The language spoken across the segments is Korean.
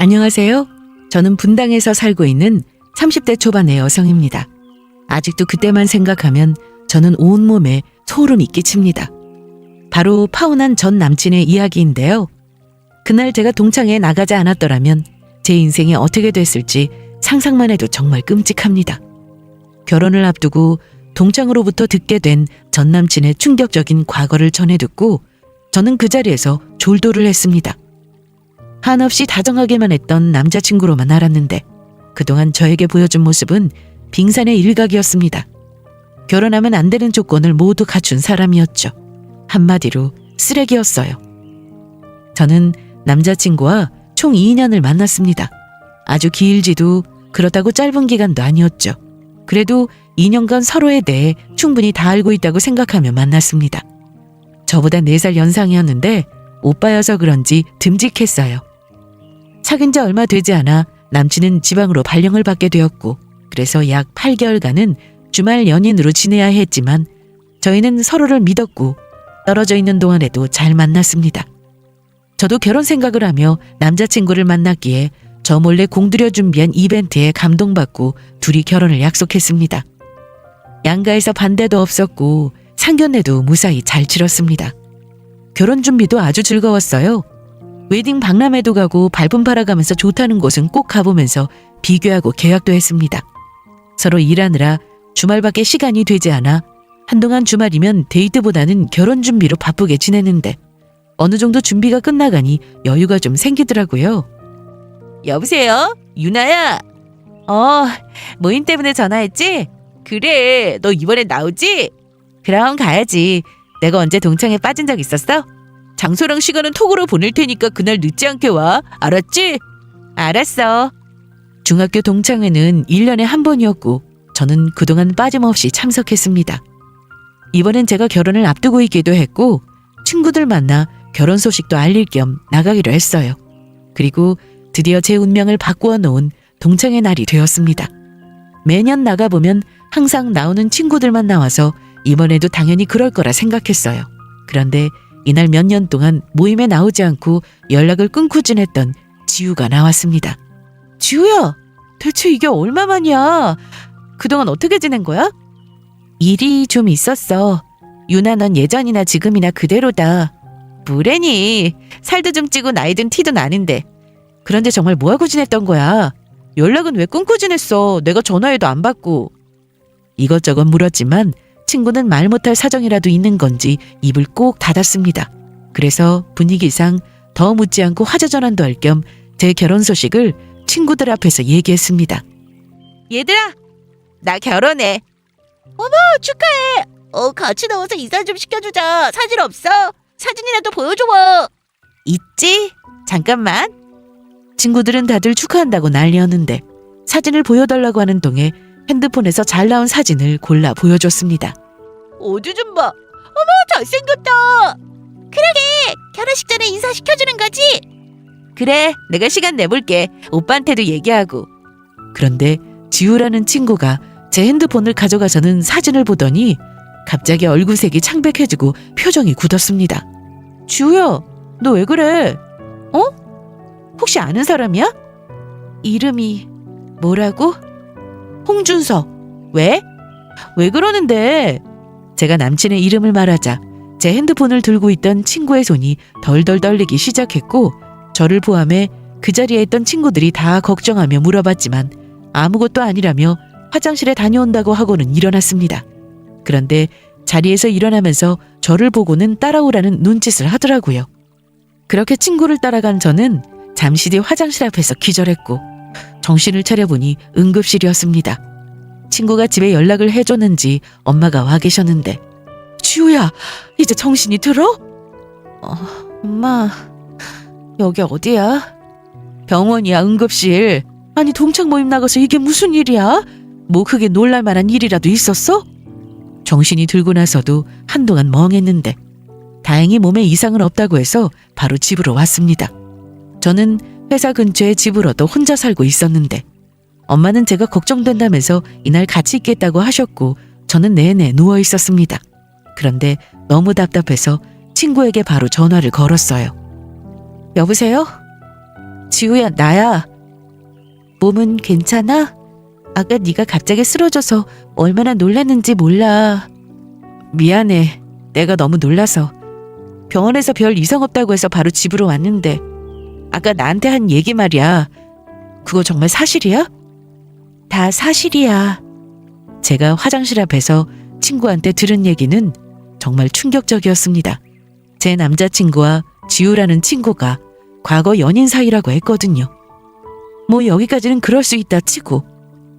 안녕하세요. 저는 분당에서 살고 있는 30대 초반의 여성입니다. 아직도 그때만 생각하면 저는 온몸에 소름이 끼칩니다. 바로 파혼한 전 남친의 이야기인데요. 그날 제가 동창회에 나가지 않았더라면 제 인생이 어떻게 됐을지 상상만 해도 정말 끔찍합니다. 결혼을 앞두고 동창으로부터 듣게 된 전 남친의 충격적인 과거를 전해 듣고 저는 그 자리에서 졸도를 했습니다. 한없이 다정하게만 했던 남자친구로만 알았는데 그동안 저에게 보여준 모습은 빙산의 일각이었습니다. 결혼하면 안 되는 조건을 모두 갖춘 사람이었죠. 한마디로 쓰레기였어요. 저는 남자친구와 총 2년을 만났습니다. 아주 길지도 그렇다고 짧은 기간도 아니었죠. 그래도 2년간 서로에 대해 충분히 다 알고 있다고 생각하며 만났습니다. 저보다 4살 연상이었는데 오빠여서 그런지 듬직했어요. 사귄 지 얼마 되지 않아 남친은 지방으로 발령을 받게 되었고 그래서 약 8개월간은 주말 연인으로 지내야 했지만 저희는 서로를 믿었고 떨어져 있는 동안에도 잘 만났습니다. 저도 결혼 생각을 하며 남자친구를 만났기에 저 몰래 공들여 준비한 이벤트에 감동받고 둘이 결혼을 약속했습니다. 양가에서 반대도 없었고 상견례도 무사히 잘 치렀습니다. 결혼 준비도 아주 즐거웠어요. 웨딩 박람회도 가고 발품 팔아가면서 좋다는 곳은 꼭 가보면서 비교하고 계약도 했습니다. 서로 일하느라 주말밖에 시간이 되지 않아 한동안 주말이면 데이트보다는 결혼 준비로 바쁘게 지냈는데 어느 정도 준비가 끝나가니 여유가 좀 생기더라고요. 여보세요? 유나야? 모임 때문에 전화했지? 그래, 너 이번에 나오지? 그럼 가야지. 내가 언제 동창회 빠진 적 있었어? 장소랑 시간은 톡으로 보낼 테니까 그날 늦지 않게 와. 알았지? 알았어. 중학교 동창회는 1년에 한 번이었고 저는 그동안 빠짐없이 참석했습니다. 이번엔 제가 결혼을 앞두고 있기도 했고 친구들 만나 결혼 소식도 알릴 겸 나가기로 했어요. 그리고 드디어 제 운명을 바꾸어 놓은 동창회 날이 되었습니다. 매년 나가보면 항상 나오는 친구들만 나와서 이번에도 당연히 그럴 거라 생각했어요. 그런데 이날 몇 년 동안 모임에 나오지 않고 연락을 끊고 지냈던 지우가 나왔습니다. 지우야, 대체 이게 얼마만이야? 그동안 어떻게 지낸 거야? 일이 좀 있었어. 유나, 넌 예전이나 지금이나 그대로다. 뭐래니? 살도 좀 찌고 나이 든 티도 나는데. 그런데 정말 뭐하고 지냈던 거야? 연락은 왜 끊고 지냈어? 내가 전화해도 안 받고. 이것저것 물었지만 친구는 말 못할 사정이라도 있는 건지 입을 꼭 닫았습니다. 그래서 분위기상 더 묻지 않고 화제전환도 할 겸 제 결혼 소식을 친구들 앞에서 얘기했습니다. 얘들아, 나 결혼해. 어머, 축하해. 같이 나와서 인사 좀 시켜주자. 사진 없어? 사진이라도 보여줘. 있지? 잠깐만. 친구들은 다들 축하한다고 난리였는데 사진을 보여달라고 하는 동에 핸드폰에서 잘 나온 사진을 골라 보여줬습니다. 어디 좀 봐. 어머, 잘생겼다. 그러게, 결혼식 전에 인사시켜주는 거지? 그래, 내가 시간 내볼게. 오빠한테도 얘기하고. 그런데 지우라는 친구가 제 핸드폰을 가져가서는 사진을 보더니 갑자기 얼굴색이 창백해지고 표정이 굳었습니다. 지우야, 너 왜 그래? 혹시 아는 사람이야? 이름이 뭐라고? 홍준석. 왜? 왜 그러는데? 제가 남친의 이름을 말하자 제 핸드폰을 들고 있던 친구의 손이 덜덜 떨리기 시작했고 저를 포함해 그 자리에 있던 친구들이 다 걱정하며 물어봤지만 아무것도 아니라며 화장실에 다녀온다고 하고는 일어났습니다. 그런데 자리에서 일어나면서 저를 보고는 따라오라는 눈짓을 하더라고요. 그렇게 친구를 따라간 저는 잠시 뒤 화장실 앞에서 기절했고 정신을 차려보니 응급실이었습니다. 친구가 집에 연락을 해줬는지 엄마가 와 계셨는데 지우야, 이제 정신이 들어? 엄마, 여기 어디야? 병원이야, 응급실. 아니, 동창 모임 나가서 이게 무슨 일이야? 뭐 크게 놀랄 만한 일이라도 있었어? 정신이 들고 나서도 한동안 멍했는데 다행히 몸에 이상은 없다고 해서 바로 집으로 왔습니다. 저는 회사 근처에 집을 얻어 혼자 살고 있었는데 엄마는 제가 걱정된다면서 이날 같이 있겠다고 하셨고 저는 내내 누워 있었습니다. 그런데 너무 답답해서 친구에게 바로 전화를 걸었어요. 여보세요? 지우야, 나야. 몸은 괜찮아? 아까 네가 갑자기 쓰러져서 얼마나 놀랐는지 몰라. 미안해. 내가 너무 놀라서. 병원에서 별 이상 없다고 해서 바로 집으로 왔는데 아까 나한테 한 얘기 말이야. 그거 정말 사실이야? 다 사실이야. 제가 화장실 앞에서 친구한테 들은 얘기는 정말 충격적이었습니다. 제 남자친구와 지우라는 친구가 과거 연인 사이라고 했거든요. 뭐 여기까지는 그럴 수 있다 치고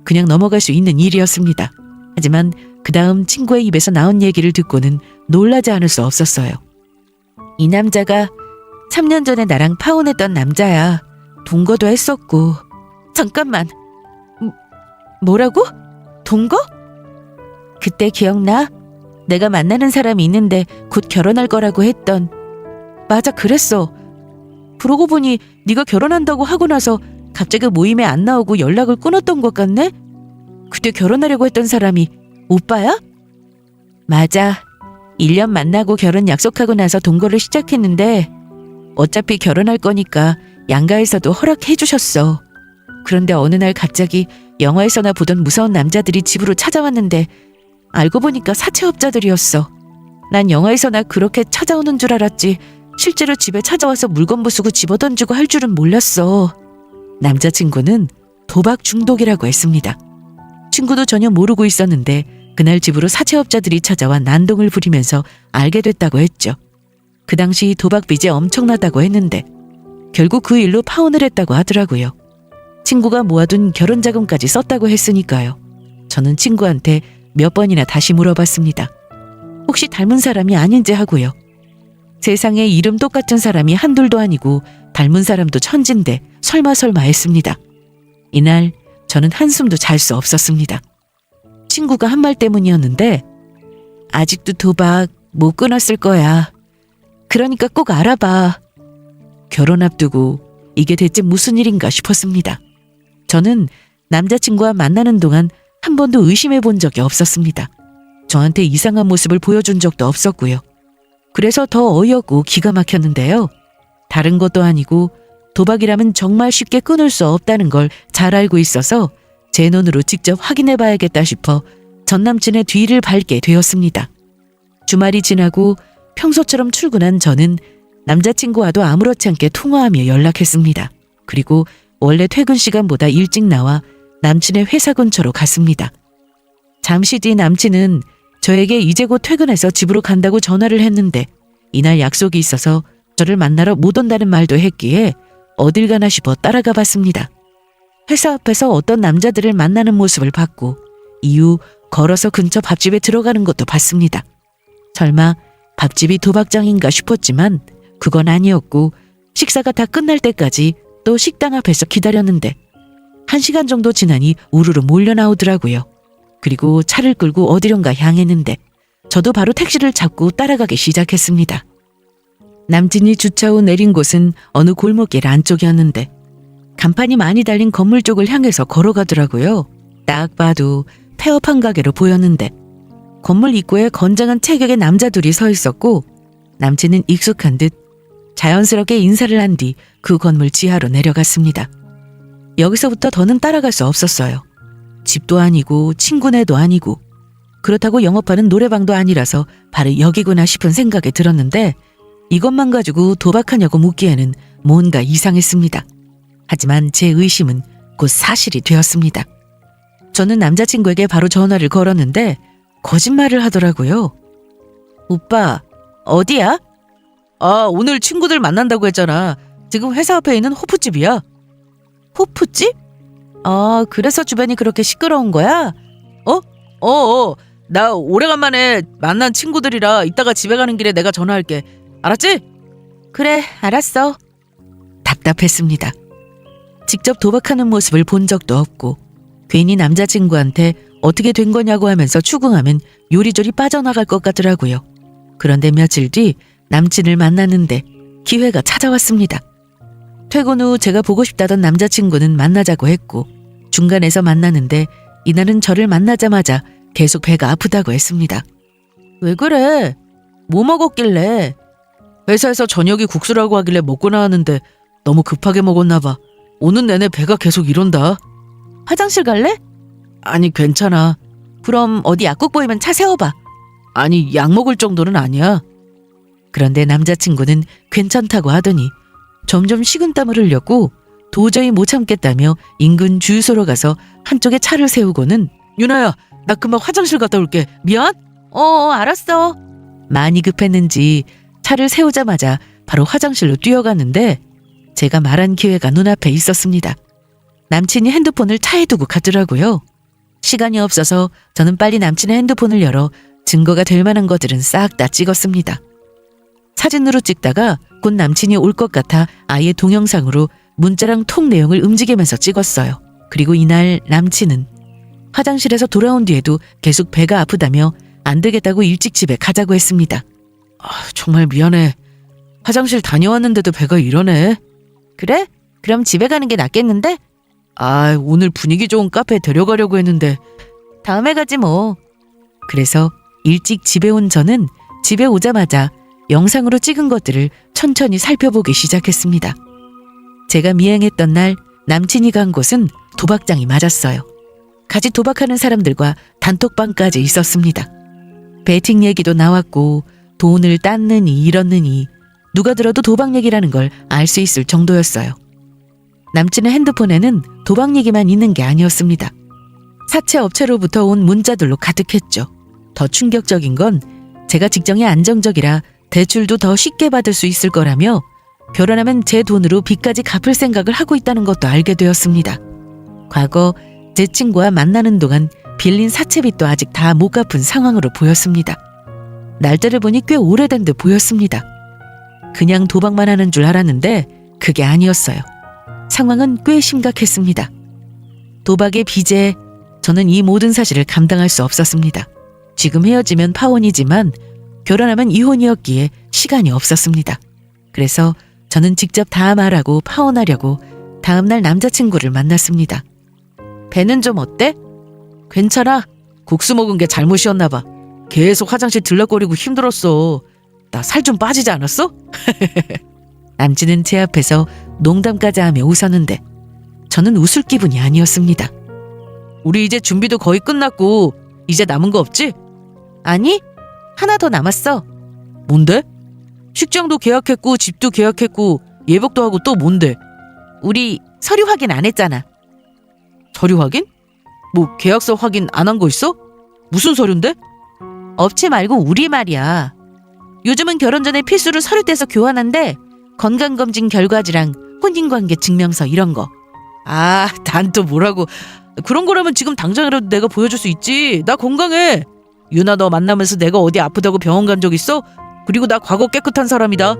그냥 넘어갈 수 있는 일이었습니다. 하지만 그 다음 친구의 입에서 나온 얘기를 듣고는 놀라지 않을 수 없었어요. 이 남자가 3년 전에 나랑 파혼했던 남자야. 동거도 했었고. 잠깐만. 뭐라고? 동거? 그때 기억나? 내가 만나는 사람이 있는데 곧 결혼할 거라고 했던. 맞아, 그랬어. 그러고 보니 네가 결혼한다고 하고 나서 갑자기 모임에 안 나오고 연락을 끊었던 것 같네? 그때 결혼하려고 했던 사람이 오빠야? 맞아. 1년 만나고 결혼 약속하고 나서 동거를 시작했는데 어차피 결혼할 거니까 양가에서도 허락해 주셨어. 그런데 어느 날 갑자기 영화에서나 보던 무서운 남자들이 집으로 찾아왔는데 알고 보니까 사채업자들이었어. 난 영화에서나 그렇게 찾아오는 줄 알았지 실제로 집에 찾아와서 물건 부수고 집어던지고 할 줄은 몰랐어. 남자친구는 도박 중독이라고 했습니다. 친구도 전혀 모르고 있었는데 그날 집으로 사채업자들이 찾아와 난동을 부리면서 알게 됐다고 했죠. 그 당시 도박 빚이 엄청나다고 했는데 결국 그 일로 파혼을 했다고 하더라고요. 친구가 모아둔 결혼자금까지 썼다고 했으니까요. 저는 친구한테 몇 번이나 다시 물어봤습니다. 혹시 닮은 사람이 아닌지 하고요. 세상에 이름 똑같은 사람이 한둘도 아니고 닮은 사람도 천진데 설마 했습니다. 이날 저는 한숨도 잘 수 없었습니다. 친구가 한 말 때문이었는데 아직도 도박 못 끊었을 거야. 그러니까 꼭 알아봐. 결혼 앞두고 이게 대체 무슨 일인가 싶었습니다. 저는 남자친구와 만나는 동안 한 번도 의심해 본 적이 없었습니다. 저한테 이상한 모습을 보여준 적도 없었고요. 그래서 더 어이없고 기가 막혔는데요. 다른 것도 아니고 도박이라면 정말 쉽게 끊을 수 없다는 걸 잘 알고 있어서 제 눈으로 직접 확인해 봐야겠다 싶어 전남친의 뒤를 밟게 되었습니다. 주말이 지나고 평소처럼 출근한 저는 남자친구와도 아무렇지 않게 통화하며 연락했습니다. 그리고 원래 퇴근 시간보다 일찍 나와 남친의 회사 근처로 갔습니다. 잠시 뒤 남친은 저에게 이제 곧 퇴근해서 집으로 간다고 전화를 했는데 이날 약속이 있어서 저를 만나러 못 온다는 말도 했기에 어딜 가나 싶어 따라가 봤습니다. 회사 앞에서 어떤 남자들을 만나는 모습을 봤고 이후 걸어서 근처 밥집에 들어가는 것도 봤습니다. 설마 밥집이 도박장인가 싶었지만 그건 아니었고 식사가 다 끝날 때까지 또 식당 앞에서 기다렸는데 1시간 정도 지나니 우르르 몰려 나오더라고요. 그리고 차를 끌고 어디론가 향했는데 저도 바로 택시를 잡고 따라가기 시작했습니다. 남친이 주차 후 내린 곳은 어느 골목길 안쪽이었는데 간판이 많이 달린 건물 쪽을 향해서 걸어가더라고요. 딱 봐도 폐업한 가게로 보였는데 건물 입구에 건장한 체격의 남자 둘이 서 있었고 남친은 익숙한 듯 자연스럽게 인사를 한 뒤 그 건물 지하로 내려갔습니다. 여기서부터 더는 따라갈 수 없었어요. 집도 아니고 친구네도 아니고 그렇다고 영업하는 노래방도 아니라서 바로 여기구나 싶은 생각이 들었는데 이것만 가지고 도박하냐고 묻기에는 뭔가 이상했습니다. 하지만 제 의심은 곧 사실이 되었습니다. 저는 남자친구에게 바로 전화를 걸었는데 거짓말을 하더라고요. 오빠, 어디야? 아, 오늘 친구들 만난다고 했잖아. 지금 회사 앞에 있는 호프집이야. 호프집? 아, 그래서 주변이 그렇게 시끄러운 거야? 나 오래간만에 만난 친구들이라 이따가 집에 가는 길에 내가 전화할게. 알았지? 그래, 알았어. 답답했습니다. 직접 도박하는 모습을 본 적도 없고 괜히 남자친구한테 어떻게 된 거냐고 하면서 추궁하면 요리조리 빠져나갈 것 같더라고요. 그런데 며칠 뒤 남친을 만났는데 기회가 찾아왔습니다. 퇴근 후 제가 보고 싶다던 남자친구는 만나자고 했고 중간에서 만나는데 이날은 저를 만나자마자 계속 배가 아프다고 했습니다. 왜 그래? 뭐 먹었길래? 회사에서 저녁이 국수라고 하길래 먹고 나왔는데 너무 급하게 먹었나 봐. 오는 내내 배가 계속 이런다. 화장실 갈래? 아니, 괜찮아. 그럼 어디 약국 보이면 차 세워봐. 아니, 약 먹을 정도는 아니야. 그런데 남자친구는 괜찮다고 하더니 점점 식은땀을 흘렸고 도저히 못 참겠다며 인근 주유소로 가서 한쪽에 차를 세우고는 유나야, 나 금방 화장실 갔다 올게. 미안? 알았어. 많이 급했는지 차를 세우자마자 바로 화장실로 뛰어갔는데 제가 말한 기회가 눈앞에 있었습니다. 남친이 핸드폰을 차에 두고 가더라고요. 시간이 없어서 저는 빨리 남친의 핸드폰을 열어 증거가 될 만한 것들은 싹 다 찍었습니다. 사진으로 찍다가 곧 남친이 올 것 같아 아예 동영상으로 문자랑 톡 내용을 움직이면서 찍었어요. 그리고 이날 남친은 화장실에서 돌아온 뒤에도 계속 배가 아프다며 안 되겠다고 일찍 집에 가자고 했습니다. 정말 미안해. 화장실 다녀왔는데도 배가 이러네. 그래? 그럼 집에 가는 게 낫겠는데? 오늘 분위기 좋은 카페 데려가려고 했는데. 다음에 가지 뭐. 그래서 일찍 집에 온 저는 집에 오자마자 영상으로 찍은 것들을 천천히 살펴보기 시작했습니다. 제가 미행했던 날 남친이 간 곳은 도박장이 맞았어요. 같이 도박하는 사람들과 단톡방까지 있었습니다. 베팅 얘기도 나왔고 돈을 땄느니 잃었느니 누가 들어도 도박 얘기라는 걸 알 수 있을 정도였어요. 남친의 핸드폰에는 도박 얘기만 있는 게 아니었습니다. 사채 업체로부터 온 문자들로 가득했죠. 더 충격적인 건 제가 직장이 안정적이라 대출도 더 쉽게 받을 수 있을 거라며 결혼하면 제 돈으로 빚까지 갚을 생각을 하고 있다는 것도 알게 되었습니다. 과거 제 친구와 만나는 동안 빌린 사채빚도 아직 다 못 갚은 상황으로 보였습니다. 날짜를 보니 꽤 오래된 듯 보였습니다. 그냥 도박만 하는 줄 알았는데 그게 아니었어요. 상황은 꽤 심각했습니다. 도박의 빚에 저는 이 모든 사실을 감당할 수 없었습니다. 지금 헤어지면 파혼이지만 결혼하면 이혼이었기에 시간이 없었습니다. 그래서 저는 직접 다 말하고 파혼하려고 다음날 남자친구를 만났습니다. 배는 좀 어때? 괜찮아. 국수 먹은 게 잘못이었나 봐. 계속 화장실 들락거리고 힘들었어. 나 살 좀 빠지지 않았어? 남친은 제 앞에서 농담까지 하며 웃었는데 저는 웃을 기분이 아니었습니다. 우리 이제 준비도 거의 끝났고 이제 남은 거 없지? 아니, 하나 더 남았어. 뭔데? 식장도 계약했고 집도 계약했고 예복도 하고 또 뭔데? 우리 서류 확인 안 했잖아. 서류 확인? 뭐 계약서 확인 안 한 거 있어? 무슨 서류인데? 업체 말고 우리 말이야. 요즘은 결혼 전에 필수로 서류 떼서 교환한대. 건강검진 결과지랑 혼인관계 증명서 이런 거. 난 또 뭐라고. 그런 거라면 지금 당장이라도 내가 보여줄 수 있지. 나 건강해. 유나 너 만나면서 내가 어디 아프다고 병원 간 적 있어? 그리고 나 과거 깨끗한 사람이다.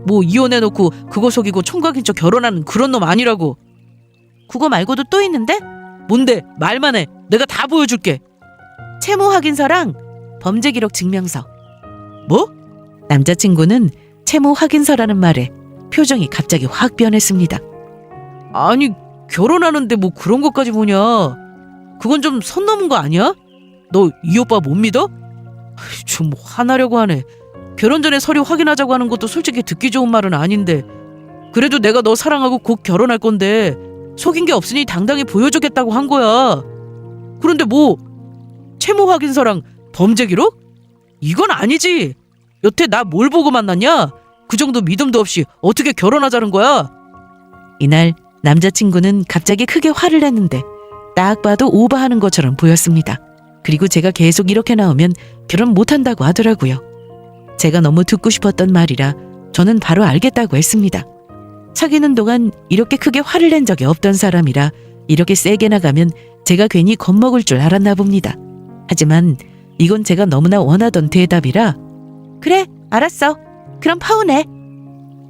뭐 이혼해놓고 그거 속이고 총각인 척 결혼하는 그런 놈 아니라고. 그거 말고도 또 있는데? 뭔데? 말만 해. 내가 다 보여줄게. 채무 확인서랑 범죄 기록 증명서. 뭐? 남자친구는 채무 확인서라는 말에 표정이 갑자기 확 변했습니다. 아니, 결혼하는데 뭐 그런 것까지 보냐. 그건 좀 선 넘은 거 아니야? 너 이 오빠 못 믿어? 좀 화나려고 하네. 결혼 전에 서류 확인하자고 하는 것도 솔직히 듣기 좋은 말은 아닌데 그래도 내가 너 사랑하고 곧 결혼할 건데 속인 게 없으니 당당히 보여주겠다고 한 거야. 그런데 뭐 채무 확인서랑 범죄 기록? 이건 아니지. 여태 나 뭘 보고 만났냐? 그 정도 믿음도 없이 어떻게 결혼하자는 거야? 이날 남자친구는 갑자기 크게 화를 냈는데 딱 봐도 오버하는 것처럼 보였습니다. 그리고 제가 계속 이렇게 나오면 결혼 못한다고 하더라고요. 제가 너무 듣고 싶었던 말이라 저는 바로 알겠다고 했습니다. 사귀는 동안 이렇게 크게 화를 낸 적이 없던 사람이라 이렇게 세게 나가면 제가 괜히 겁먹을 줄 알았나 봅니다. 하지만 이건 제가 너무나 원하던 대답이라 그래, 알았어. 그럼 파혼해.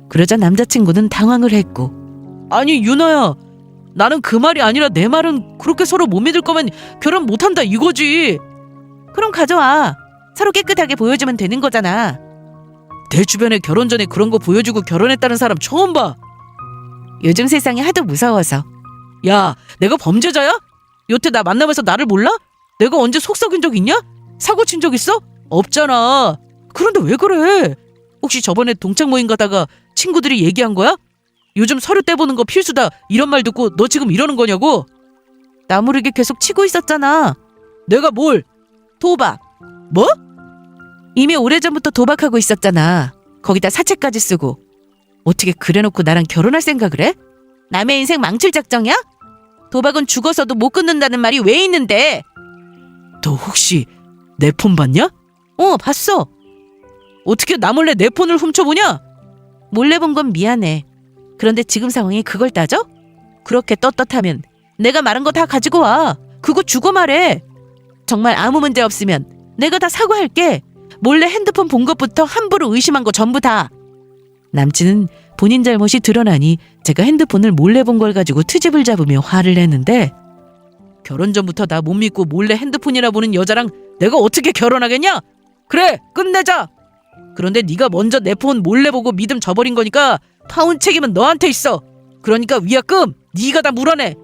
그러자 남자친구는 당황을 했고 아니 유나야, 나는 그 말이 아니라 내 말은 그렇게 서로 못 믿을 거면 결혼 못한다 이거지. 그럼 가져와. 서로 깨끗하게 보여주면 되는 거잖아. 내 주변에 결혼 전에 그런 거 보여주고 결혼했다는 사람 처음 봐. 요즘 세상이 하도 무서워서. 야, 내가 범죄자야? 여태 나 만나면서 나를 몰라? 내가 언제 속 썩인 적 있냐? 사고 친 적 있어? 없잖아. 그런데 왜 그래? 혹시 저번에 동창 모임 가다가 친구들이 얘기한 거야? 요즘 서류 떼보는 거 필수다 이런 말 듣고 너 지금 이러는 거냐고? 나 모르게 계속 치고 있었잖아. 내가 뭘? 도박. 뭐? 이미 오래전부터 도박하고 있었잖아. 거기다 사채까지 쓰고. 어떻게 그래놓고 나랑 결혼할 생각을 해? 남의 인생 망칠 작정이야? 도박은 죽어서도 못 끊는다는 말이 왜 있는데? 너 혹시 내 폰 봤냐? 봤어. 어떻게 나 몰래 내 폰을 훔쳐보냐? 몰래 본 건 미안해. 그런데 지금 상황이 그걸 따져? 그렇게 떳떳하면 내가 말한 거 다 가지고 와. 그거 주고 말해. 정말 아무 문제 없으면 내가 다 사과할게. 몰래 핸드폰 본 것부터 함부로 의심한 거 전부 다. 남친은 본인 잘못이 드러나니 제가 핸드폰을 몰래 본 걸 가지고 트집을 잡으며 화를 내는데, 결혼 전부터 나 못 믿고 몰래 핸드폰이나 보는 여자랑 내가 어떻게 결혼하겠냐? 그래, 끝내자. 그런데 네가 먼저 내 폰 몰래 보고 믿음 저버린 거니까 파혼 책임은 너한테 있어. 그러니까 위약금 네가 다 물어내.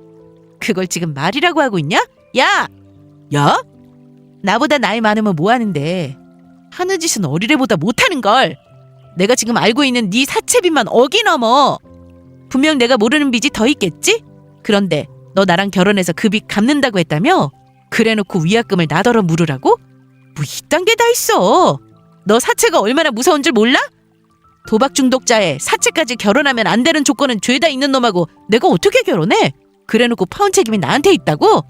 그걸 지금 말이라고 하고 있냐? 야! 야? 나보다 나이 많으면 뭐하는데. 하는 짓은 어리래보다 못하는 걸. 내가 지금 알고 있는 네 사채빚만 억이 넘어. 분명 내가 모르는 빚이 더 있겠지? 그런데 너 나랑 결혼해서 그 빚 갚는다고 했다며? 그래놓고 위약금을 나더러 물으라고? 뭐 이딴 게 다 있어. 너 사채가 얼마나 무서운 줄 몰라? 도박 중독자에 사채까지 결혼하면 안 되는 조건은 죄다 있는 놈하고 내가 어떻게 결혼해? 그래놓고 파혼 책임이 나한테 있다고?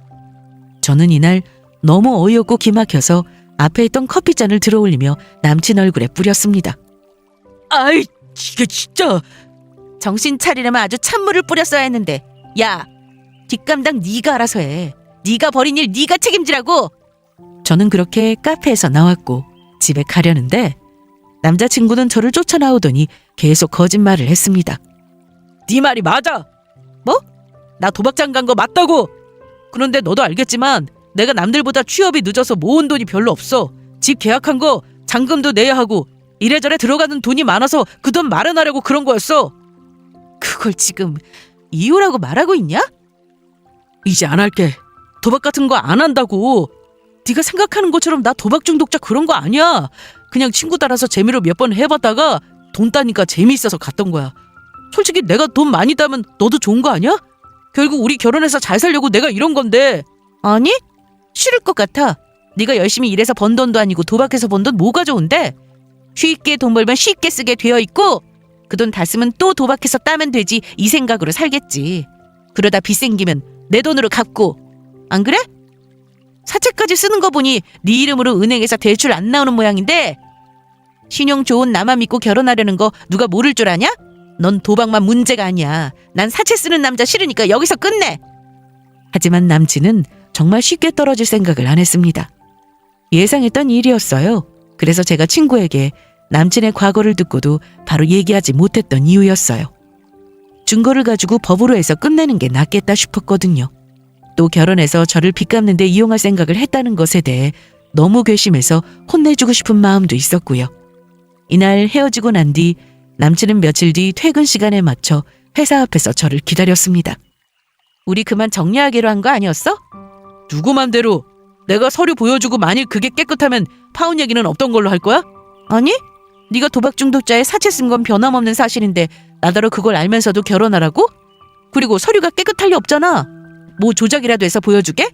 저는 이날 너무 어이없고 기막혀서 앞에 있던 커피잔을 들어올리며 남친 얼굴에 뿌렸습니다. 아이, 이게 진짜. 정신 차리려면 아주 찬물을 뿌렸어야 했는데. 야, 뒷감당 네가 알아서 해. 네가 벌인 일 네가 책임지라고. 저는 그렇게 카페에서 나왔고 집에 가려는데, 남자친구는 저를 쫓아나오더니 계속 거짓말을 했습니다. 네 말이 맞아. 뭐? 나 도박장 간 거 맞다고. 그런데 너도 알겠지만 내가 남들보다 취업이 늦어서 모은 돈이 별로 없어. 집 계약한 거 잔금도 내야 하고 이래저래 들어가는 돈이 많아서 그 돈 마련하려고 그런 거였어. 그걸 지금 이유라고 말하고 있냐? 이제 안 할게. 도박 같은 거 안 한다고. 네가 생각하는 것처럼 나 도박 중독자 그런 거 아니야. 그냥 친구 따라서 재미로 몇 번 해봤다가 돈 따니까 재미있어서 갔던 거야. 솔직히 내가 돈 많이 따면 너도 좋은 거 아니야? 결국 우리 결혼해서 잘 살려고 내가 이런 건데. 아니? 싫을 것 같아. 네가 열심히 일해서 번 돈도 아니고 도박해서 번 돈 뭐가 좋은데? 쉽게 돈 벌면 쉽게 쓰게 되어 있고 그 돈 다 쓰면 또 도박해서 따면 되지, 이 생각으로 살겠지. 그러다 빚 생기면 내 돈으로 갚고. 안 그래? 사채까지 쓰는 거 보니 네 이름으로 은행에서 대출 안 나오는 모양인데, 신용 좋은 나만 믿고 결혼하려는 거 누가 모를 줄 아냐? 넌 도박만 문제가 아니야. 난 사채 쓰는 남자 싫으니까 여기서 끝내. 하지만 남친은 정말 쉽게 떨어질 생각을 안 했습니다. 예상했던 일이었어요. 그래서 제가 친구에게 남친의 과거를 듣고도 바로 얘기하지 못했던 이유였어요. 증거를 가지고 법으로 해서 끝내는 게 낫겠다 싶었거든요. 또 결혼해서 저를 빚 갚는 데 이용할 생각을 했다는 것에 대해 너무 괘씸해서 혼내주고 싶은 마음도 있었고요. 이날 헤어지고 난 뒤 남친은 며칠 뒤 퇴근 시간에 맞춰 회사 앞에서 저를 기다렸습니다. 우리 그만 정리하기로 한 거 아니었어? 누구 맘대로. 내가 서류 보여주고 만일 그게 깨끗하면 파혼 얘기는 없던 걸로 할 거야? 아니? 네가 도박 중독자에 사채 쓴 건 변함없는 사실인데 나더러 그걸 알면서도 결혼하라고? 그리고 서류가 깨끗할 리 없잖아. 뭐 조작이라도 해서 보여주게?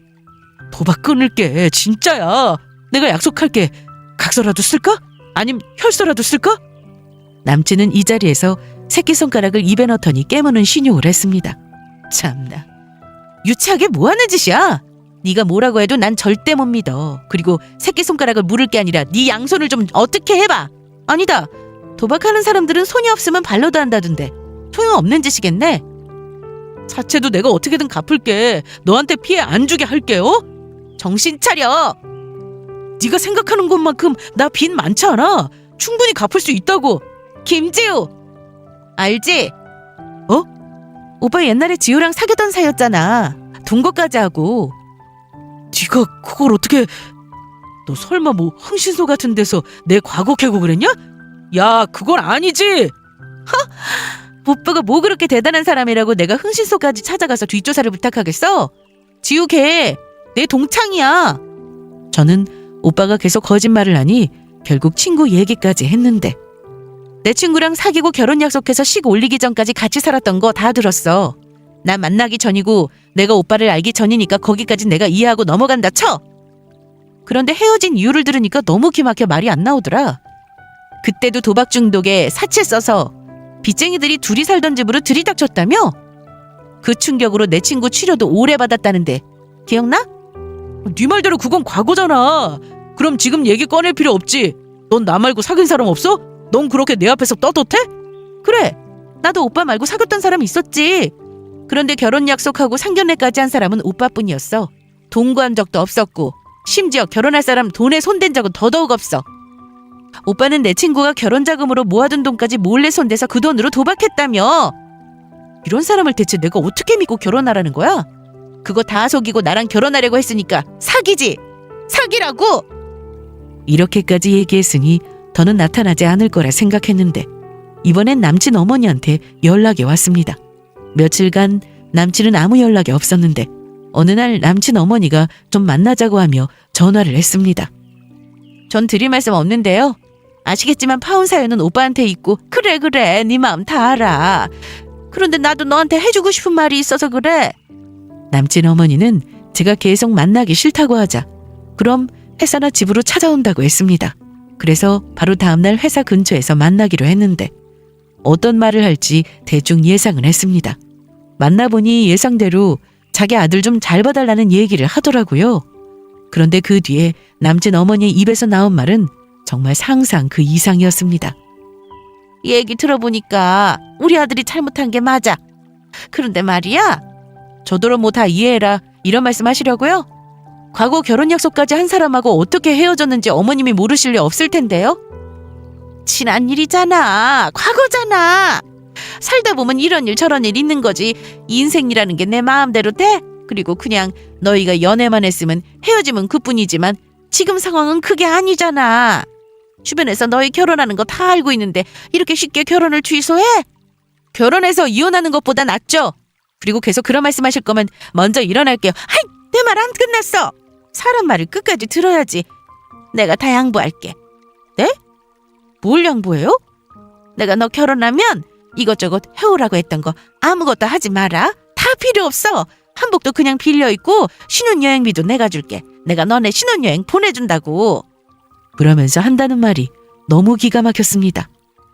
도박 끊을게. 진짜야. 내가 약속할게. 각서라도 쓸까? 아님 혈서라도 쓸까? 남친은 이 자리에서 새끼손가락을 입에 넣더니 깨무는 신용을 했습니다. 참나. 유치하게 뭐하는 짓이야? 네가 뭐라고 해도 난 절대 못 믿어. 그리고 새끼손가락을 물을 게 아니라 네 양손을 좀 어떻게 해봐. 아니다. 도박하는 사람들은 손이 없으면 발로도 한다던데. 소용없는 짓이겠네. 사채도 내가 어떻게든 갚을게. 너한테 피해 안 주게 할게요. 정신 차려. 네가 생각하는 것만큼 나 빚 많지 않아. 충분히 갚을 수 있다고. 김지우. 알지? 어? 오빠 옛날에 지우랑 사귀던 사이였잖아. 동거까지 하고. 네가 그걸 어떻게... 너 설마 뭐 흥신소 같은 데서 내 과거 캐고 그랬냐? 야, 그건 아니지. 오빠가 뭐 그렇게 대단한 사람이라고 내가 흥신소까지 찾아가서 뒷조사를 부탁하겠어? 지우 걔 내 동창이야. 저는 오빠가 계속 거짓말을 하니 결국 친구 얘기까지 했는데, 내 친구랑 사귀고 결혼 약속해서 식 올리기 전까지 같이 살았던 거 다 들었어. 나 만나기 전이고 내가 오빠를 알기 전이니까 거기까지 내가 이해하고 넘어간다 쳐. 그런데 헤어진 이유를 들으니까 너무 기막혀 말이 안 나오더라. 그때도 도박 중독에 사채 써서 빚쟁이들이 둘이 살던 집으로 들이닥쳤다며? 그 충격으로 내 친구 치료도 오래 받았다는데 기억나? 네 말대로 그건 과거잖아. 그럼 지금 얘기 꺼낼 필요 없지. 넌 나 말고 사귄 사람 없어? 넌 그렇게 내 앞에서 떳떳해? 그래, 나도 오빠 말고 사귀었던 사람 있었지. 그런데 결혼 약속하고 상견례까지 한 사람은 오빠뿐이었어. 동거한 적도 없었고 심지어 결혼할 사람 돈에 손댄 적은 더더욱 없어. 오빠는 내 친구가 결혼 자금으로 모아둔 돈까지 몰래 손대서 그 돈으로 도박했다며. 이런 사람을 대체 내가 어떻게 믿고 결혼하라는 거야? 그거 다 속이고 나랑 결혼하려고 했으니까 사기지! 사기라고! 이렇게까지 얘기했으니 더는 나타나지 않을 거라 생각했는데 이번엔 남친 어머니한테 연락이 왔습니다. 며칠간 남친은 아무 연락이 없었는데 어느 날 남친 어머니가 좀 만나자고 하며 전화를 했습니다. 전 드릴 말씀 없는데요. 아시겠지만 파혼 사연은 오빠한테 있고 그래 네 마음 다 알아. 그런데 나도 너한테 해주고 싶은 말이 있어서 그래. 남친 어머니는 제가 계속 만나기 싫다고 하자 그럼 회사나 집으로 찾아온다고 했습니다. 그래서 바로 다음날 회사 근처에서 만나기로 했는데 어떤 말을 할지 대충 예상은 했습니다. 만나보니 예상대로 자기 아들 좀 잘 봐달라는 얘기를 하더라고요. 그런데 그 뒤에 남친 어머니의 입에서 나온 말은 정말 상상 그 이상이었습니다. 얘기 들어보니까 우리 아들이 잘못한 게 맞아. 그런데 말이야, 저더러 뭐 다 이해해라 이런 말씀 하시려고요? 과거 결혼 약속까지 한 사람하고 어떻게 헤어졌는지 어머님이 모르실 리 없을 텐데요? 지난 일이잖아. 과거잖아. 살다 보면 이런 일 저런 일 있는 거지. 인생이라는 게 내 마음대로 돼? 그리고 그냥 너희가 연애만 했으면 헤어지면 그뿐이지만 지금 상황은 그게 아니잖아. 주변에서 너희 결혼하는 거 다 알고 있는데 이렇게 쉽게 결혼을 취소해? 결혼해서 이혼하는 것보다 낫죠. 그리고 계속 그런 말씀하실 거면 먼저 일어날게요. 하이! 내 말 안 끝났어. 사람 말을 끝까지 들어야지. 내가 다 양보할게. 네? 뭘 양보해요? 내가 너 결혼하면 이것저것 해오라고 했던 거 아무것도 하지 마라. 다 필요 없어. 한복도 그냥 빌려 입고 신혼여행비도 내가 줄게. 내가 너네 신혼여행 보내준다고. 그러면서 한다는 말이 너무 기가 막혔습니다.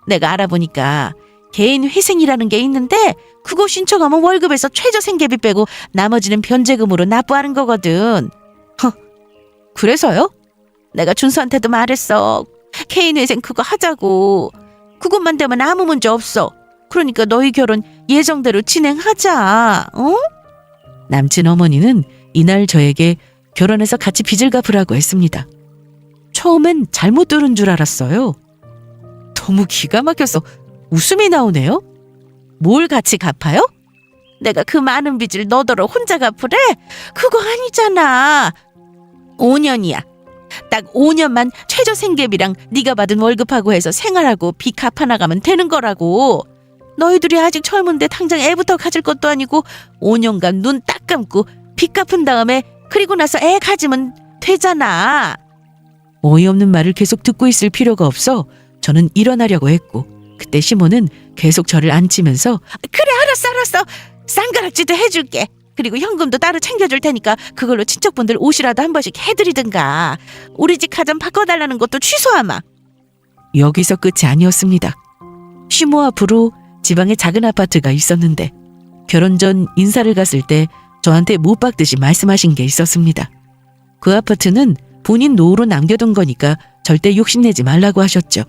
내가 알아보니까 개인 회생이라는 게 있는데 그거 신청하면 월급에서 최저 생계비 빼고 나머지는 변제금으로 납부하는 거거든. 그래서요? 내가 준수한테도 말했어. 개인 회생 그거 하자고. 그것만 되면 아무 문제 없어. 그러니까 너희 결혼 예정대로 진행하자. 어? 남친 어머니는 이날 저에게 결혼해서 같이 빚을 갚으라고 했습니다. 처음엔 잘못 들은 줄 알았어요. 너무 기가 막혀서 웃음이 나오네요. 뭘 같이 갚아요? 내가 그 많은 빚을 너더러 혼자 갚으래? 그거 아니잖아. 5년이야. 딱 5년만 최저 생계비랑 네가 받은 월급하고 해서 생활하고 빚 갚아나가면 되는 거라고. 너희들이 아직 젊은데 당장 애부터 가질 것도 아니고 5년간 눈 딱 감고 빚 갚은 다음에 그리고 나서 애 가지면 되잖아. 어이없는 말을 계속 듣고 있을 필요가 없어 저는 일어나려고 했고 그때 시몬은 계속 저를 앉히면서 그래 알았어. 쌍가락지도 해줄게. 그리고 현금도 따로 챙겨줄 테니까 그걸로 친척분들 옷이라도 한 번씩 해드리든가. 우리 집 가전 바꿔달라는 것도 취소하마. 여기서 끝이 아니었습니다. 시모 앞으로 지방에 작은 아파트가 있었는데 결혼 전 인사를 갔을 때 저한테 못 박듯이 말씀하신 게 있었습니다. 그 아파트는 본인 노후로 남겨둔 거니까 절대 욕심내지 말라고 하셨죠.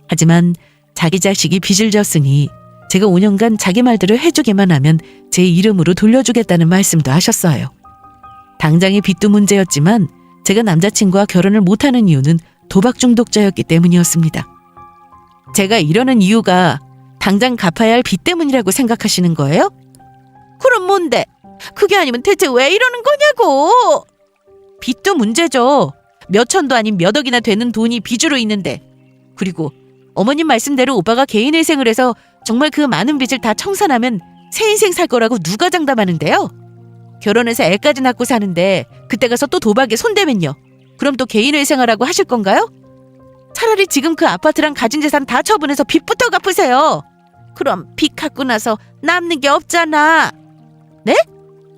하지만 자기 자식이 빚을 졌으니 제가 5년간 자기 말대로 해주기만 하면 제 이름으로 돌려주겠다는 말씀도 하셨어요. 당장의 빚도 문제였지만 제가 남자친구와 결혼을 못하는 이유는 도박 중독자였기 때문이었습니다. 제가 이러는 이유가 당장 갚아야 할 빚 때문이라고 생각하시는 거예요? 그럼 뭔데? 그게 아니면 대체 왜 이러는 거냐고! 빚도 문제죠. 몇 천도 아닌 몇 억이나 되는 돈이 빚으로 있는데. 그리고 어머님 말씀대로 오빠가 개인회생을 해서 정말 그 많은 빚을 다 청산하면 새 인생 살 거라고 누가 장담하는데요? 결혼해서 애까지 낳고 사는데 그때 가서 또 도박에 손대면요. 그럼 또 개인회생하라고 하실 건가요? 차라리 지금 그 아파트랑 가진 재산 다 처분해서 빚부터 갚으세요. 그럼 빚 갚고 나서 남는 게 없잖아. 네?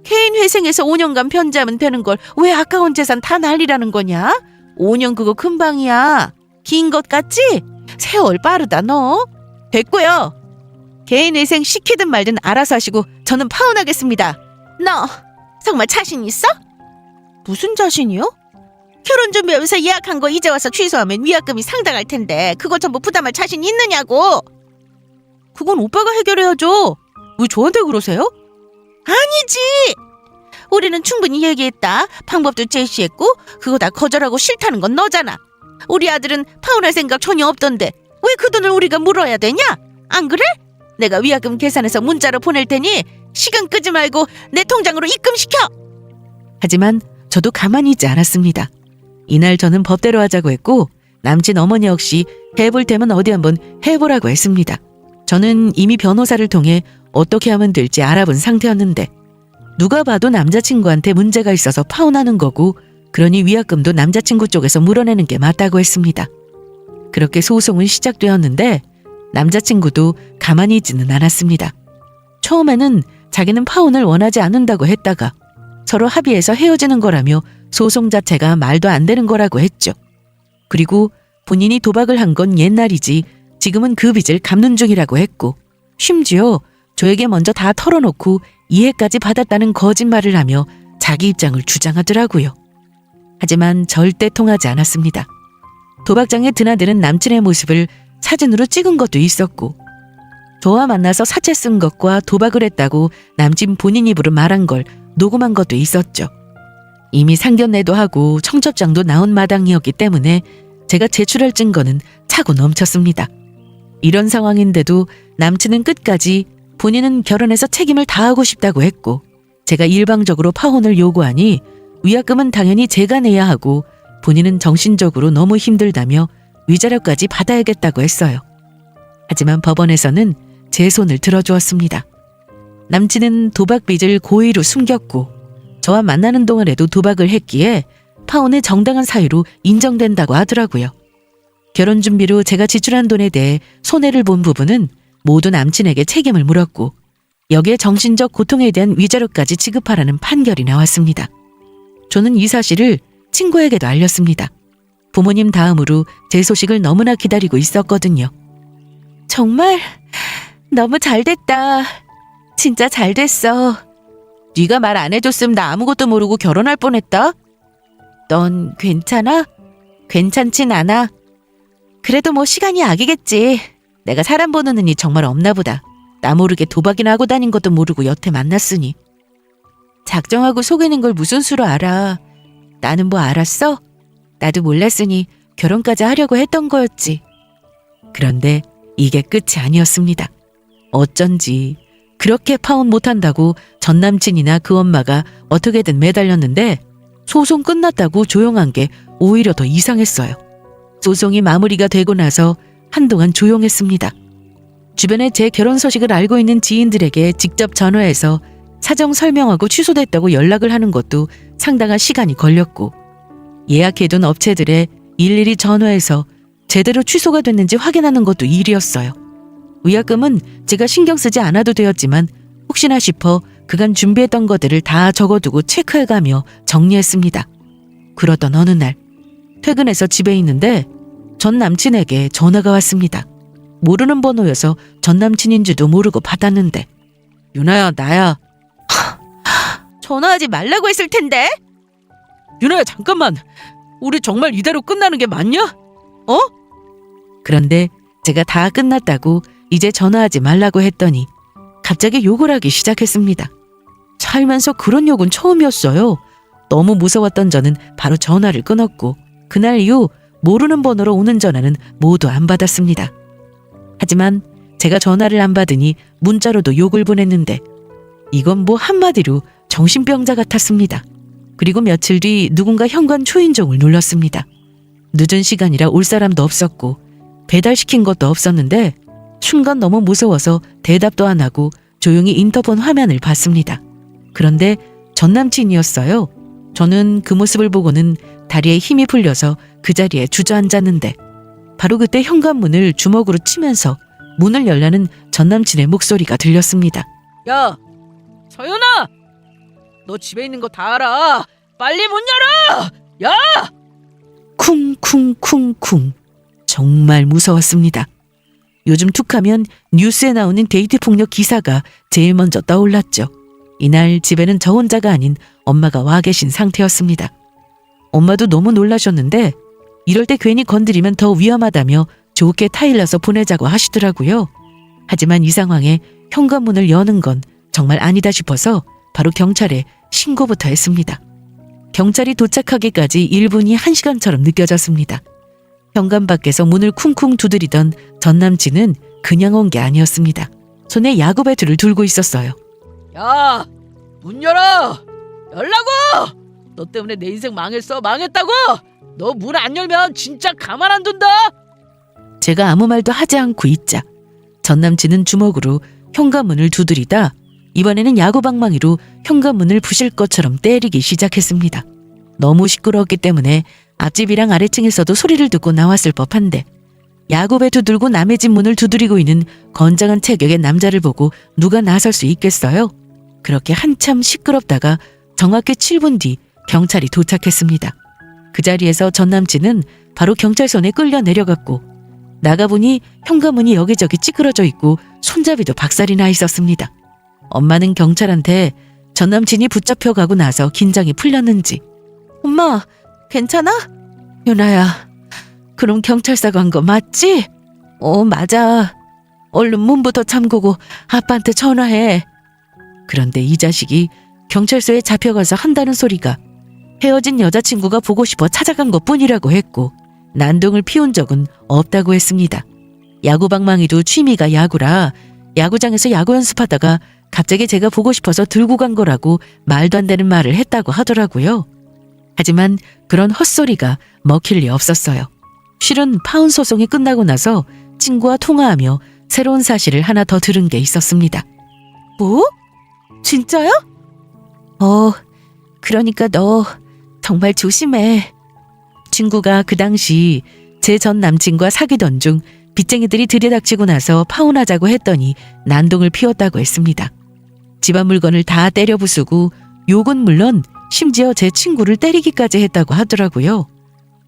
개인 회생해서 5년간 편지하면 되는 걸 왜 아까운 재산 다 날리라는 거냐? 5년 그거 금방이야. 긴 것 같지? 세월 빠르다 너. 됐고요. 개인 회생 시키든 말든 알아서 하시고 저는 파혼하겠습니다. 너 정말 자신 있어? 무슨 자신이요? 결혼 준비하면서 예약한 거 이제 와서 취소하면 위약금이 상당할 텐데 그거 전부 부담할 자신 있느냐고. 그건 오빠가 해결해야죠. 왜 저한테 그러세요? 아니지. 우리는 충분히 얘기했다. 방법도 제시했고 그거 다 거절하고 싫다는 건 너잖아. 우리 아들은 파혼할 생각 전혀 없던데 왜 그 돈을 우리가 물어야 되냐? 안 그래? 내가 위약금 계산해서 문자로 보낼 테니 시간 끄지 말고 내 통장으로 입금시켜. 하지만 저도 가만히 있지 않았습니다. 이날 저는 법대로 하자고 했고 남친 어머니 역시 해볼 테면 어디 한번 해보라고 했습니다. 저는 이미 변호사를 통해 어떻게 하면 될지 알아본 상태였는데 누가 봐도 남자친구한테 문제가 있어서 파혼하는 거고 그러니 위약금도 남자친구 쪽에서 물어내는 게 맞다고 했습니다. 그렇게 소송은 시작되었는데 남자친구도 가만히 있지는 않았습니다. 처음에는 자기는 파혼을 원하지 않는다고 했다가 서로 합의해서 헤어지는 거라며 소송 자체가 말도 안 되는 거라고 했죠. 그리고 본인이 도박을 한 건 옛날이지 지금은 그 빚을 갚는 중이라고 했고 심지어 저에게 먼저 다 털어놓고 이해까지 받았다는 거짓말을 하며 자기 입장을 주장하더라고요. 하지만 절대 통하지 않았습니다. 도박장에 드나드는 남친의 모습을 사진으로 찍은 것도 있었고 저와 만나서 사채 쓴 것과 도박을 했다고 남친 본인 입으로 말한 걸 녹음한 것도 있었죠. 이미 상견례도 하고 청첩장도 나온 마당이었기 때문에 제가 제출할 증거는 차고 넘쳤습니다. 이런 상황인데도 남친은 끝까지 본인은 결혼해서 책임을 다하고 싶다고 했고 제가 일방적으로 파혼을 요구하니 위약금은 당연히 제가 내야 하고 본인은 정신적으로 너무 힘들다며 위자료까지 받아야겠다고 했어요. 하지만 법원에서는 제 손을 들어주었습니다. 남친은 도박 빚을 고의로 숨겼고 저와 만나는 동안에도 도박을 했기에 파혼의 정당한 사유로 인정된다고 하더라고요. 결혼 준비로 제가 지출한 돈에 대해 손해를 본 부분은 모두 남친에게 책임을 물었고 여기에 정신적 고통에 대한 위자료까지 지급하라는 판결이 나왔습니다. 저는 이 사실을 친구에게도 알렸습니다. 부모님 다음으로 제 소식을 너무나 기다리고 있었거든요. 정말 너무 잘됐다. 진짜 잘됐어. 네가 말 안 해줬으면 나 아무것도 모르고 결혼할 뻔했다. 넌 괜찮아? 괜찮진 않아. 그래도 뭐 시간이 악이겠지. 내가 사람 보는 눈이 정말 없나 보다. 나 모르게 도박이나 하고 다닌 것도 모르고 여태 만났으니. 작정하고 속이는 걸 무슨 수로 알아. 나는 뭐 알았어? 나도 몰랐으니 결혼까지 하려고 했던 거였지. 그런데 이게 끝이 아니었습니다. 어쩐지 그렇게 파혼 못한다고 전 남친이나 그 엄마가 어떻게든 매달렸는데 소송 끝났다고 조용한 게 오히려 더 이상했어요. 소송이 마무리가 되고 나서 한동안 조용했습니다. 주변에 제 결혼 소식을 알고 있는 지인들에게 직접 전화해서 사정 설명하고 취소됐다고 연락을 하는 것도 상당한 시간이 걸렸고 예약해둔 업체들에 일일이 전화해서 제대로 취소가 됐는지 확인하는 것도 일이었어요. 위약금은 제가 신경 쓰지 않아도 되었지만 혹시나 싶어 그간 준비했던 것들을 다 적어두고 체크해가며 정리했습니다. 그러던 어느 날 퇴근해서 집에 있는데 전 남친에게 전화가 왔습니다. 모르는 번호여서 전 남친인지도 모르고 받았는데 유나야 나야. 전화하지 말라고 했을 텐데. 유나야 잠깐만. 우리 정말 이대로 끝나는 게 맞냐? 그런데 제가 다 끝났다고 이제 전화하지 말라고 했더니 갑자기 욕을 하기 시작했습니다. 살면서 그런 욕은 처음이었어요. 너무 무서웠던 저는 바로 전화를 끊었고 그날 이후 모르는 번호로 오는 전화는 모두 안 받았습니다. 하지만 제가 전화를 안 받으니 문자로도 욕을 보냈는데 이건 뭐 한마디로 정신병자 같았습니다. 그리고 며칠 뒤 누군가 현관 초인종을 눌렀습니다. 늦은 시간이라 올 사람도 없었고 배달시킨 것도 없었는데 순간 너무 무서워서 대답도 안 하고 조용히 인터폰 화면을 봤습니다. 그런데 전 남친이었어요. 저는 그 모습을 보고는 다리에 힘이 풀려서 그 자리에 주저앉았는데 바로 그때 현관문을 주먹으로 치면서 문을 열라는 전남친의 목소리가 들렸습니다. 야, 서연아! 너 집에 있는 거 다 알아. 빨리 문 열어! 야! 쿵쿵쿵쿵. 정말 무서웠습니다. 요즘 툭하면 뉴스에 나오는 데이트 폭력 기사가 제일 먼저 떠올랐죠. 이날 집에는 저 혼자가 아닌 엄마가 와 계신 상태였습니다. 엄마도 너무 놀라셨는데 이럴 때 괜히 건드리면 더 위험하다며 좋게 타일러서 보내자고 하시더라고요. 하지만 이 상황에 현관문을 여는 건 정말 아니다 싶어서 바로 경찰에 신고부터 했습니다. 경찰이 도착하기까지 1분이 1시간처럼 느껴졌습니다. 현관 밖에서 문을 쿵쿵 두드리던 전 남친은 그냥 온 게 아니었습니다. 손에 야구 배트를 들고 있었어요. 야! 문 열어! 열라고! 너 때문에 내 인생 망했다고! 너 문 안 열면 진짜 가만 안 둔다! 제가 아무 말도 하지 않고 있자 전 남친은 주먹으로 현관문을 두드리다 이번에는 야구방망이로 현관문을 부실 것처럼 때리기 시작했습니다. 너무 시끄러웠기 때문에 앞집이랑 아래층에서도 소리를 듣고 나왔을 법한데 야구배도 들고 남의 집 문을 두드리고 있는 건장한 체격의 남자를 보고 누가 나설 수 있겠어요? 그렇게 한참 시끄럽다가 정확히 7분 뒤 경찰이 도착했습니다. 그 자리에서 전 남친은 바로 경찰선에 끌려 내려갔고 나가보니 현관문이 여기저기 찌그러져 있고 손잡이도 박살이 나 있었습니다. 엄마는 경찰한테 전 남친이 붙잡혀가고 나서 긴장이 풀렸는지 엄마 괜찮아? 유나야 그럼 경찰서 간 거 맞지? 맞아. 얼른 문부터 잠그고 아빠한테 전화해. 그런데 이 자식이 경찰서에 잡혀가서 한다는 소리가 헤어진 여자친구가 보고 싶어 찾아간 것뿐이라고 했고 난동을 피운 적은 없다고 했습니다. 야구방망이도 취미가 야구라 야구장에서 야구 연습하다가 갑자기 제가 보고 싶어서 들고 간 거라고 말도 안 되는 말을 했다고 하더라고요. 하지만 그런 헛소리가 먹힐 리 없었어요. 실은 파혼 소송이 끝나고 나서 친구와 통화하며 새로운 사실을 하나 더 들은 게 있었습니다. 뭐? 진짜야? 그러니까 너 정말 조심해. 친구가 그 당시 제 전 남친과 사귀던 중 빚쟁이들이 들이닥치고 나서 파혼하자고 했더니 난동을 피웠다고 했습니다. 집안 물건을 다 때려 부수고 욕은 물론 심지어 제 친구를 때리기까지 했다고 하더라고요.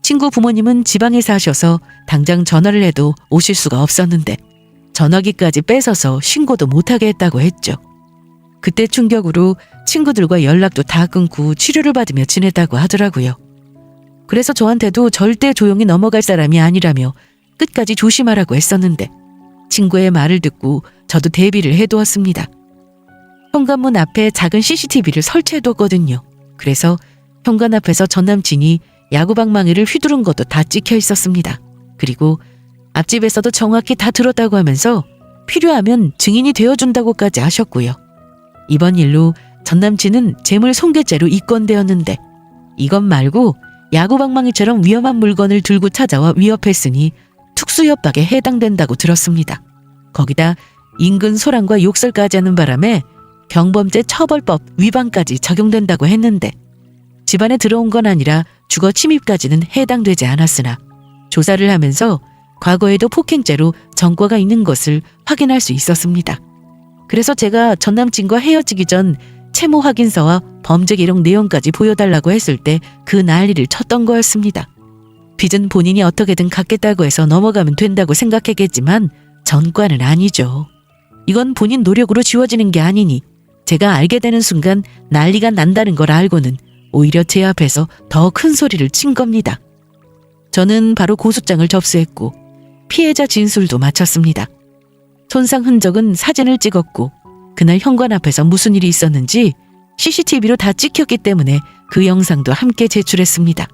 친구 부모님은 지방에 사셔서 당장 전화를 해도 오실 수가 없었는데 전화기까지 뺏어서 신고도 못하게 했다고 했죠. 그때 충격으로 친구들과 연락도 다 끊고 치료를 받으며 지냈다고 하더라고요. 그래서 저한테도 절대 조용히 넘어갈 사람이 아니라며 끝까지 조심하라고 했었는데 친구의 말을 듣고 저도 대비를 해두었습니다. 현관문 앞에 작은 CCTV를 설치해뒀거든요. 그래서 현관 앞에서 전 남친이 야구방망이를 휘두른 것도 다 찍혀 있었습니다. 그리고 앞집에서도 정확히 다 들었다고 하면서 필요하면 증인이 되어준다고까지 하셨고요. 이번 일로 전 남친은 재물 손괴죄로 입건되었는데 이것 말고 야구방망이처럼 위험한 물건을 들고 찾아와 위협했으니 특수협박에 해당된다고 들었습니다. 거기다 인근 소란과 욕설까지 하는 바람에 경범죄 처벌법 위반까지 적용된다고 했는데 집안에 들어온 건 아니라 주거 침입까지는 해당되지 않았으나 조사를 하면서 과거에도 폭행죄로 전과가 있는 것을 확인할 수 있었습니다. 그래서 제가 전 남친과 헤어지기 전 채무 확인서와 범죄 기록 내용까지 보여달라고 했을 때 그 난리를 쳤던 거였습니다. 빚은 본인이 어떻게든 갚겠다고 해서 넘어가면 된다고 생각했겠지만 전과는 아니죠. 이건 본인 노력으로 지워지는 게 아니니 제가 알게 되는 순간 난리가 난다는 걸 알고는 오히려 제 앞에서 더 큰 소리를 친 겁니다. 저는 바로 고소장을 접수했고 피해자 진술도 마쳤습니다. 손상 흔적은 사진을 찍었고 그날 현관 앞에서 무슨 일이 있었는지 CCTV로 다 찍혔기 때문에 그 영상도 함께 제출했습니다.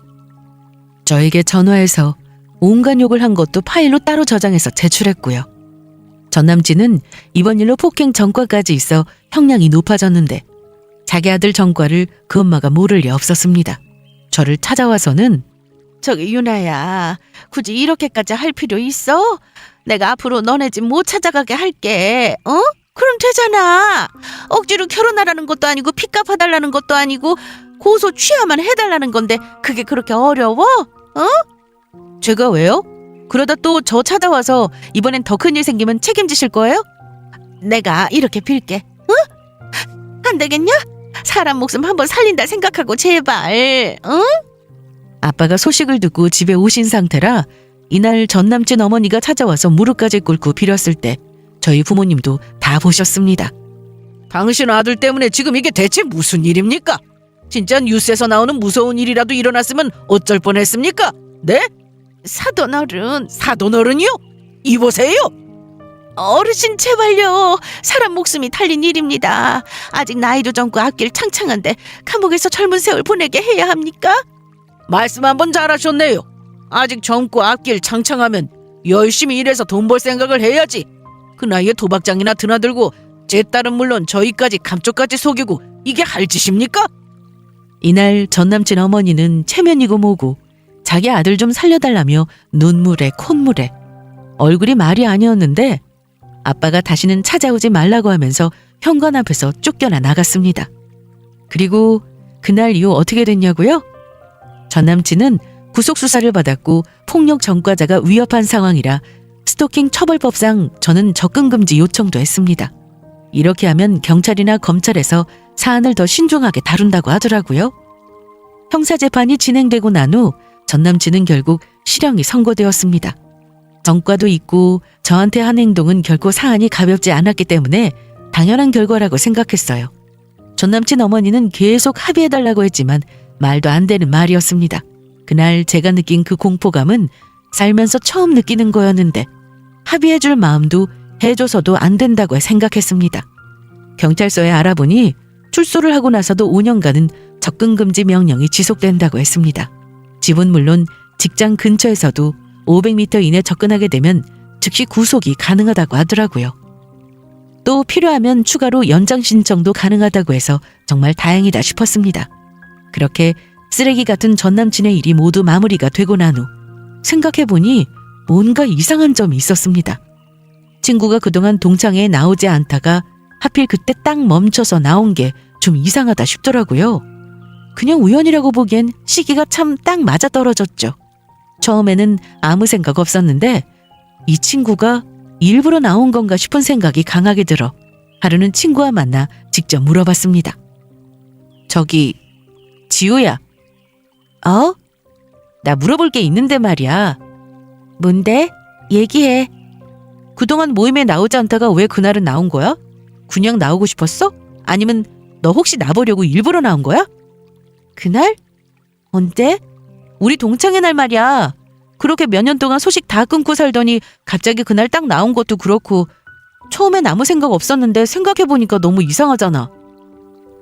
저에게 전화해서 온갖 욕을 한 것도 파일로 따로 저장해서 제출했고요. 전 남친은 이번 일로 폭행 전과까지 있어 형량이 높아졌는데 자기 아들 전과를 그 엄마가 모를 리 없었습니다. 저를 찾아와서는 저기 유나야, 굳이 이렇게까지 할 필요 있어? 내가 앞으로 너네 집 못 찾아가게 할게. 그럼 되잖아. 억지로 결혼하라는 것도 아니고 빚 갚아달라는 것도 아니고 고소 취하만 해달라는 건데 그게 그렇게 어려워? 제가 왜요? 그러다 또 저 찾아와서 이번엔 더 큰 일 생기면 책임지실 거예요? 내가 이렇게 빌게. 응? 안 되겠냐? 사람 목숨 한번 살린다 생각하고 제발. 응? 아빠가 소식을 듣고 집에 오신 상태라 이날 전 남친 어머니가 찾아와서 무릎까지 꿇고 빌었을 때 저희 부모님도 다 보셨습니다. 당신 아들 때문에 지금 이게 대체 무슨 일입니까? 진짜 뉴스에서 나오는 무서운 일이라도 일어났으면 어쩔 뻔했습니까? 네? 사돈어른. 사돈어른이요? 이보세요. 어르신 제발요. 사람 목숨이 달린 일입니다. 아직 나이도 젊고 앞길 창창한데 감옥에서 젊은 세월 보내게 해야 합니까? 말씀 한번 잘하셨네요. 아직 젊고 앞길 창창하면 열심히 일해서 돈 벌 생각을 해야지. 그 나이에 도박장이나 드나들고 제 딸은 물론 저희까지 감쪽까지 속이고 이게 할 짓입니까? 이날 전 남친 어머니는 체면이고 뭐고 자기 아들 좀 살려달라며 눈물에 콧물에 얼굴이 말이 아니었는데 아빠가 다시는 찾아오지 말라고 하면서 현관 앞에서 쫓겨나 나갔습니다. 그리고 그날 이후 어떻게 됐냐고요? 전 남친은 구속수사를 받았고 폭력 전과자가 위협한 상황이라 스토킹 처벌법상 저는 접근금지 요청도 했습니다. 이렇게 하면 경찰이나 검찰에서 사안을 더 신중하게 다룬다고 하더라고요. 형사재판이 진행되고 난 후 전 남친은 결국 실형이 선고되었습니다. 전과도 있고 저한테 한 행동은 결코 사안이 가볍지 않았기 때문에 당연한 결과라고 생각했어요. 전 남친 어머니는 계속 합의해달라고 했지만 말도 안 되는 말이었습니다. 그날 제가 느낀 그 공포감은 살면서 처음 느끼는 거였는데 합의해줄 마음도 해줘서도 안 된다고 생각했습니다. 경찰서에 알아보니 출소를 하고 나서도 5년간은 접근금지 명령이 지속된다고 했습니다. 집은 물론 직장 근처에서도 500m 이내 접근하게 되면 즉시 구속이 가능하다고 하더라고요. 또 필요하면 추가로 연장 신청도 가능하다고 해서 정말 다행이다 싶었습니다. 그렇게 쓰레기 같은 전 남친의 일이 모두 마무리가 되고 난 후 생각해보니 뭔가 이상한 점이 있었습니다. 친구가 그동안 동창회에 나오지 않다가 하필 그때 딱 멈춰서 나온 게 좀 이상하다 싶더라고요. 그냥 우연이라고 보기엔 시기가 참 딱 맞아떨어졌죠. 처음에는 아무 생각 없었는데 이 친구가 일부러 나온 건가 싶은 생각이 강하게 들어 하루는 친구와 만나 직접 물어봤습니다. 저기 지우야. 어? 나 물어볼 게 있는데 말이야. 뭔데? 얘기해. 그동안 모임에 나오지 않다가 왜 그날은 나온 거야? 그냥 나오고 싶었어? 아니면 너 혹시 나보려고 일부러 나온 거야? 그날? 언제? 우리 동창회 날 말이야. 그렇게 몇 년 동안 소식 다 끊고 살더니 갑자기 그날 딱 나온 것도 그렇고 처음엔 아무 생각 없었는데 생각해보니까 너무 이상하잖아.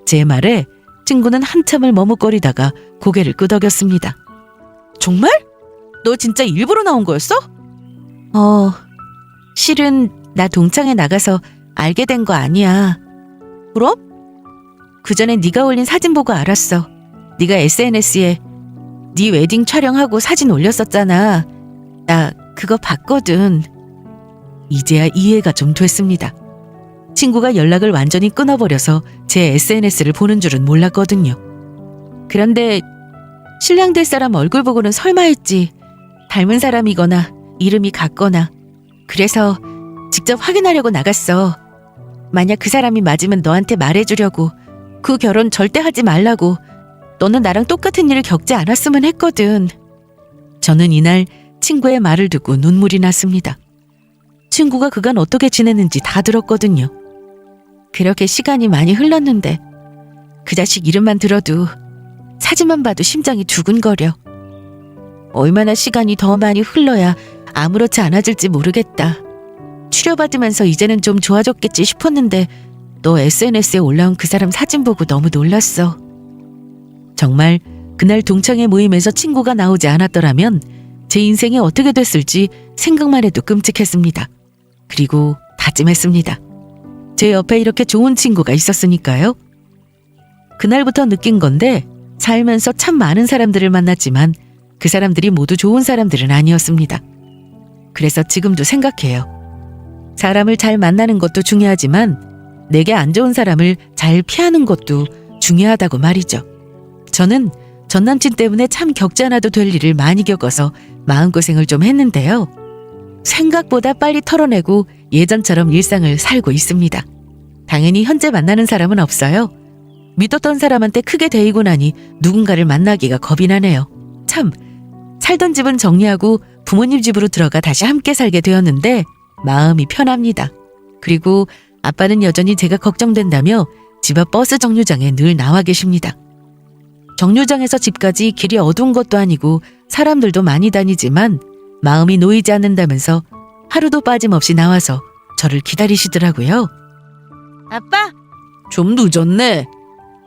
제 말에 친구는 한참을 머뭇거리다가 고개를 끄덕였습니다. 정말? 너 진짜 일부러 나온 거였어? 실은 나 동창회 나가서 알게 된 거 아니야. 그럼? 그 전에 네가 올린 사진 보고 알았어. 네가 SNS에 네 웨딩 촬영하고 사진 올렸었잖아. 나 그거 봤거든. 이제야 이해가 좀 됐습니다. 친구가 연락을 완전히 끊어버려서 제 SNS를 보는 줄은 몰랐거든요. 그런데 신랑 될 사람 얼굴 보고는 설마 했지. 닮은 사람이거나 이름이 같거나. 그래서 직접 확인하려고 나갔어. 만약 그 사람이 맞으면 너한테 말해주려고. 그 결혼 절대 하지 말라고. 너는 나랑 똑같은 일을 겪지 않았으면 했거든. 저는 이날 친구의 말을 듣고 눈물이 났습니다. 친구가 그간 어떻게 지냈는지 다 들었거든요. 그렇게 시간이 많이 흘렀는데 그 자식 이름만 들어도 사진만 봐도 심장이 두근거려. 얼마나 시간이 더 많이 흘러야 아무렇지 않아질지 모르겠다. 치료받으면서 이제는 좀 좋아졌겠지 싶었는데 너 SNS에 올라온 그 사람 사진 보고 너무 놀랐어. 정말 그날 동창회 모임에서 친구가 나오지 않았더라면 제 인생이 어떻게 됐을지 생각만 해도 끔찍했습니다. 그리고 다짐했습니다. 제 옆에 이렇게 좋은 친구가 있었으니까요. 그날부터 느낀 건데 살면서 참 많은 사람들을 만났지만 그 사람들이 모두 좋은 사람들은 아니었습니다. 그래서 지금도 생각해요. 사람을 잘 만나는 것도 중요하지만 내게 안 좋은 사람을 잘 피하는 것도 중요하다고 말이죠. 저는 전 남친 때문에 참 겪지 않아도 될 일을 많이 겪어서 마음고생을 좀 했는데요. 생각보다 빨리 털어내고 예전처럼 일상을 살고 있습니다. 당연히 현재 만나는 사람은 없어요. 믿었던 사람한테 크게 데이고 나니 누군가를 만나기가 겁이 나네요. 참, 살던 집은 정리하고 부모님 집으로 들어가 다시 함께 살게 되었는데 마음이 편합니다. 그리고 아빠는 여전히 제가 걱정된다며 집 앞 버스 정류장에 늘 나와 계십니다. 정류장에서 집까지 길이 어두운 것도 아니고 사람들도 많이 다니지만 마음이 놓이지 않는다면서 하루도 빠짐없이 나와서 저를 기다리시더라고요. 아빠, 좀 늦었네.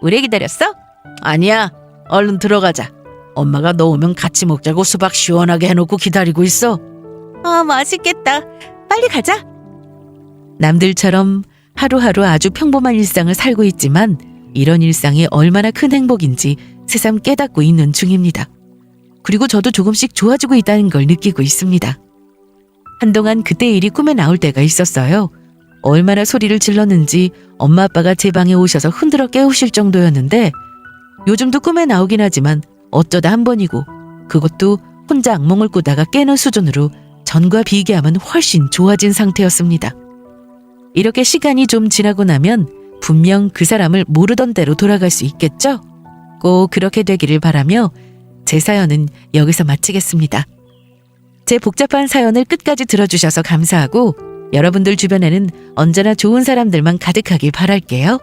오래 기다렸어? 아니야. 얼른 들어가자. 엄마가 너 오면 같이 먹자고 수박 시원하게 해놓고 기다리고 있어. 아, 맛있겠다. 빨리 가자. 남들처럼 하루하루 아주 평범한 일상을 살고 있지만 이런 일상이 얼마나 큰 행복인지 새삼 깨닫고 있는 중입니다. 그리고 저도 조금씩 좋아지고 있다는 걸 느끼고 있습니다. 한동안 그때 일이 꿈에 나올 때가 있었어요. 얼마나 소리를 질렀는지 엄마 아빠가 제 방에 오셔서 흔들어 깨우실 정도였는데 요즘도 꿈에 나오긴 하지만 어쩌다 한 번이고 그것도 혼자 악몽을 꾸다가 깨는 수준으로 전과 비교하면 훨씬 좋아진 상태였습니다. 이렇게 시간이 좀 지나고 나면 분명 그 사람을 모르던 대로 돌아갈 수 있겠죠? 꼭 그렇게 되기를 바라며 제 사연은 여기서 마치겠습니다. 제 복잡한 사연을 끝까지 들어주셔서 감사하고 여러분들 주변에는 언제나 좋은 사람들만 가득하길 바랄게요.